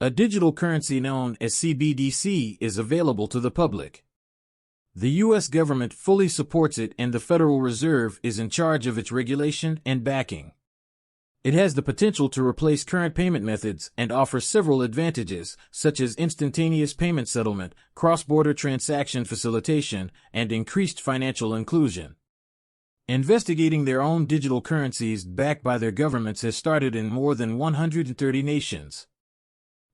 A digital currency known as CBDC is available to the public. The U.S. government fully supports it, and the Federal Reserve is in charge of its regulation and backing. It has the potential to replace current payment methods and offers several advantages, such as instantaneous payment settlement, cross-border transaction facilitation, and increased financial inclusion. Investigating their own digital currencies backed by their governments has started in more than 130 nations.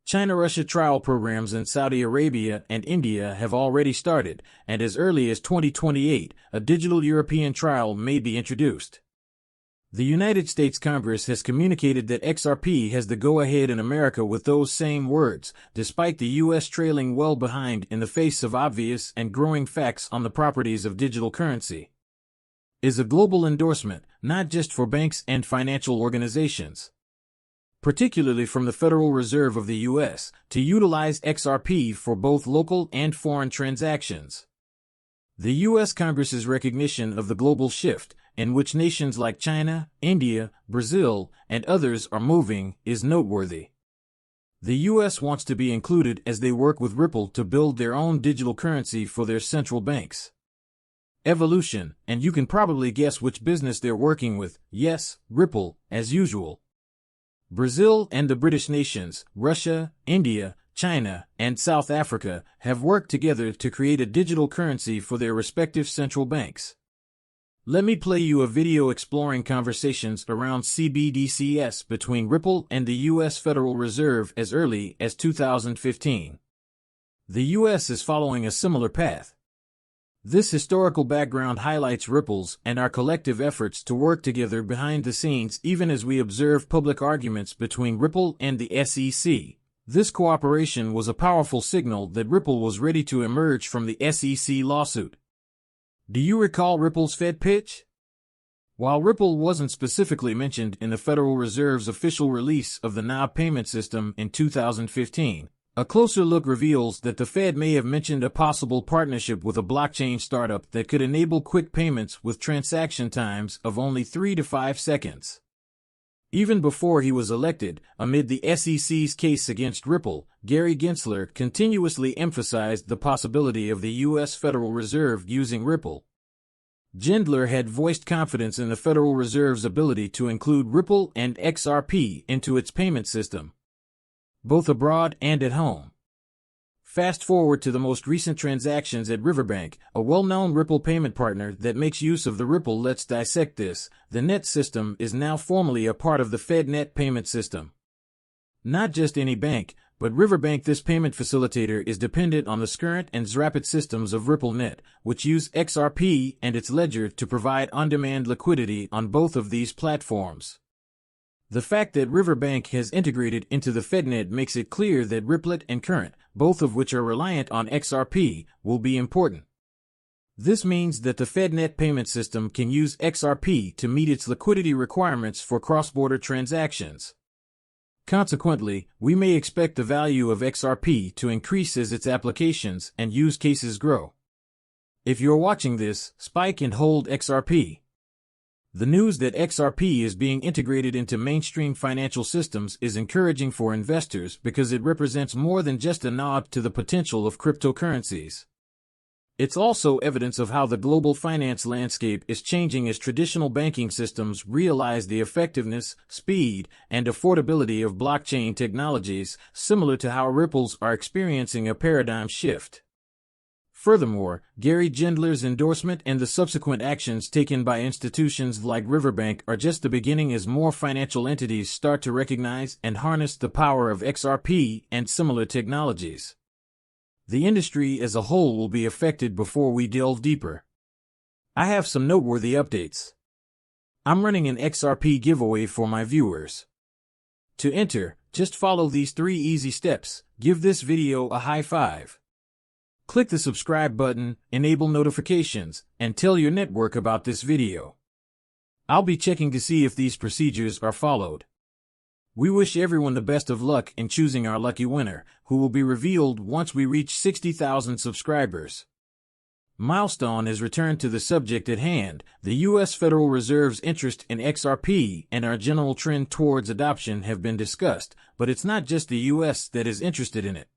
China-Russia trial programs in Saudi Arabia and India have already started, and as early as 2028, a digital European trial may be introduced. The United States Congress has communicated that XRP has the go-ahead in America with those same words, despite the U.S. trailing well behind in the face of obvious and growing facts on the properties of digital currency. Is a global endorsement, not just for banks and financial organizations, particularly from the Federal Reserve of the U.S., to utilize XRP for both local and foreign transactions. The U.S. Congress's recognition of the global shift, in which nations like China, India, Brazil, and others are moving, is noteworthy. The U.S. wants to be included as they work with Ripple to build their own digital currency for their central banks. Evolution, and you can probably guess which business they're working with. Yes, Ripple, as usual. Brazil and the British nations, Russia, India, China, and South Africa have worked together to create a digital currency for their respective central banks. Let me play you a video exploring conversations around CBDCs between Ripple and the U.S. Federal Reserve as early as 2015. The U.S. is following a similar path. This historical background highlights Ripple's and our collective efforts to work together behind the scenes, even as we observe public arguments between Ripple and the SEC. This cooperation was a powerful signal that Ripple was ready to emerge from the SEC lawsuit. Do you recall Ripple's Fed pitch? While Ripple wasn't specifically mentioned in the Federal Reserve's official release of the NOB payment system in 2015, a closer look reveals that the Fed may have mentioned a possible partnership with a blockchain startup that could enable quick payments with transaction times of only 3 to 5 seconds. Even before he was elected, amid the SEC's case against Ripple, Gary Gensler continuously emphasized the possibility of the U.S. Federal Reserve using Ripple. Gensler had voiced confidence in the Federal Reserve's ability to include Ripple and XRP into its payment system, both abroad and at home. Fast forward to the most recent transactions at Riverbank, a well-known Ripple payment partner that makes use of the Ripple Let's Dissect This. The NET system is now formally a part of the FedNet payment system. Not just any bank, but Riverbank. This payment facilitator is dependent on the Scurrent and Zrapid systems of RippleNet, which use XRP and its ledger to provide on-demand liquidity on both of these platforms. The fact that Riverbank has integrated into the FedNet makes it clear that Ripplet and Current, both of which are reliant on XRP, will be important. This means that the FedNet payment system can use XRP to meet its liquidity requirements for cross-border transactions. Consequently, we may expect the value of XRP to increase as its applications and use cases grow. If you're watching this, spike and hold XRP. The news that XRP is being integrated into mainstream financial systems is encouraging for investors because it represents more than just a nod to the potential of cryptocurrencies. It's also evidence of how the global finance landscape is changing as traditional banking systems realize the effectiveness, speed, and affordability of blockchain technologies, similar to how Ripples are experiencing a paradigm shift. Furthermore, Gary Gensler's endorsement and the subsequent actions taken by institutions like Riverbank are just the beginning as more financial entities start to recognize and harness the power of XRP and similar technologies. The industry as a whole will be affected before we delve deeper. I have some noteworthy updates. I'm running an XRP giveaway for my viewers. To enter, just follow these 3 easy steps. Give this video a high five. Click the subscribe button, enable notifications, and tell your network about this video. I'll be checking to see if these procedures are followed. We wish everyone the best of luck in choosing our lucky winner, who will be revealed once we reach 60,000 subscribers. Milestone has returned to the subject at hand, the U.S. Federal Reserve's interest in XRP and our general trend towards adoption have been discussed, but it's not just the U.S. that is interested in it.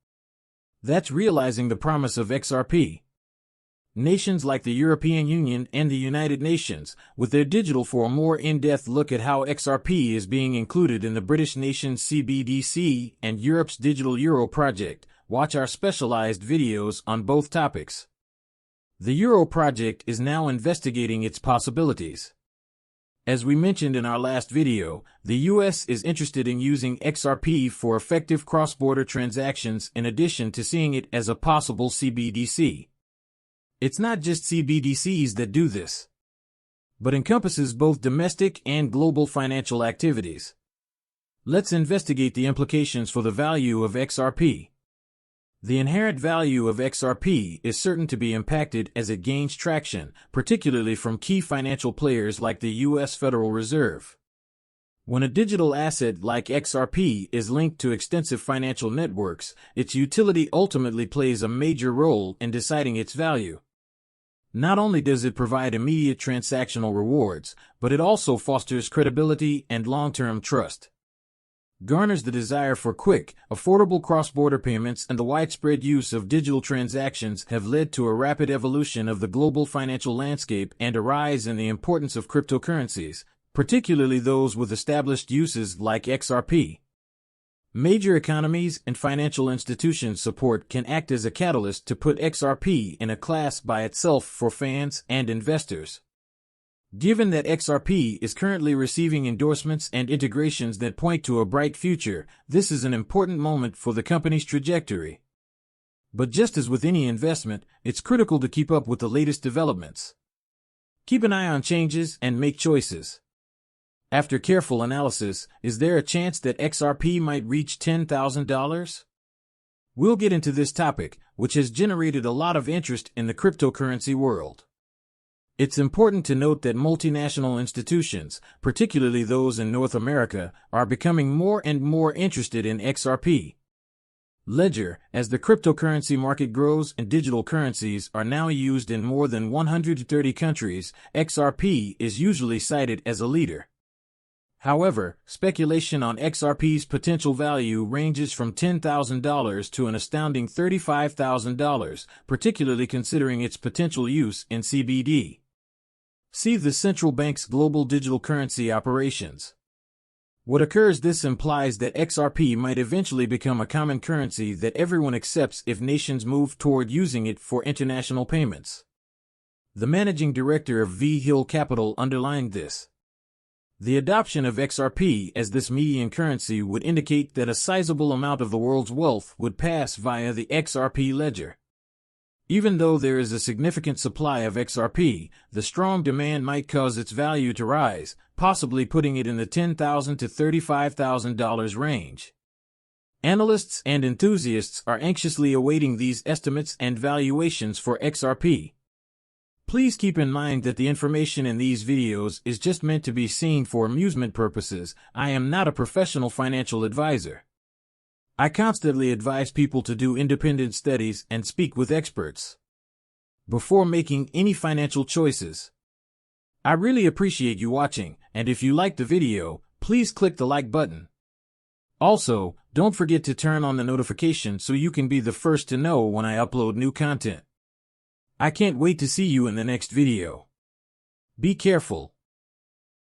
That's realizing the promise of XRP. Nations like the European Union and the United Nations, with their digital for a more in-depth look at how XRP is being included in the British nation's CBDC and Europe's digital euro project. Watch our specialized videos on both topics. The Euro project is now investigating its possibilities. As we mentioned in our last video, the US is interested in using XRP for effective cross-border transactions in addition to seeing it as a possible CBDC. It's not just CBDCs that do this, but encompasses both domestic and global financial activities. Let's investigate the implications for the value of XRP. The inherent value of XRP is certain to be impacted as it gains traction, particularly from key financial players like the U.S. Federal Reserve. When a digital asset like XRP is linked to extensive financial networks, its utility ultimately plays a major role in deciding its value. Not only does it provide immediate transactional rewards, but it also fosters credibility and long-term trust. Garners the desire for quick, affordable cross-border payments, and the widespread use of digital transactions have led to a rapid evolution of the global financial landscape and a rise in the importance of cryptocurrencies, particularly those with established uses like XRP. Major economies and financial institutions' support can act as a catalyst to put XRP in a class by itself for fans and investors. Given that XRP is currently receiving endorsements and integrations that point to a bright future, this is an important moment for the company's trajectory. But just as with any investment, it's critical to keep up with the latest developments. Keep an eye on changes and make choices. After careful analysis, is there a chance that XRP might reach $10,000? We'll get into this topic, which has generated a lot of interest in the cryptocurrency world. It's important to note that multinational institutions, particularly those in North America, are becoming more and more interested in XRP. Ledger, as the cryptocurrency market grows and digital currencies are now used in more than 130 countries, XRP is usually cited as a leader. However, speculation on XRP's potential value ranges from $10,000 to an astounding $35,000, particularly considering its potential use in CBD. See the central bank's global digital currency operations. What occurs? This implies that XRP might eventually become a common currency that everyone accepts if nations move toward using it for international payments. The managing director of V Hill Capital underlined this. The adoption of XRP as this median currency would indicate that a sizable amount of the world's wealth would pass via the XRP ledger. Even though there is a significant supply of XRP, the strong demand might cause its value to rise, possibly putting it in the $10,000 to $35,000 range. Analysts and enthusiasts are anxiously awaiting these estimates and valuations for XRP. Please keep in mind that the information in these videos is just meant to be seen for amusement purposes. I am not a professional financial advisor. I constantly advise people to do independent studies and speak with experts before making any financial choices. I really appreciate you watching, and if you liked the video, please click the like button. Also, don't forget to turn on the notification so you can be the first to know when I upload new content. I can't wait to see you in the next video. Be careful.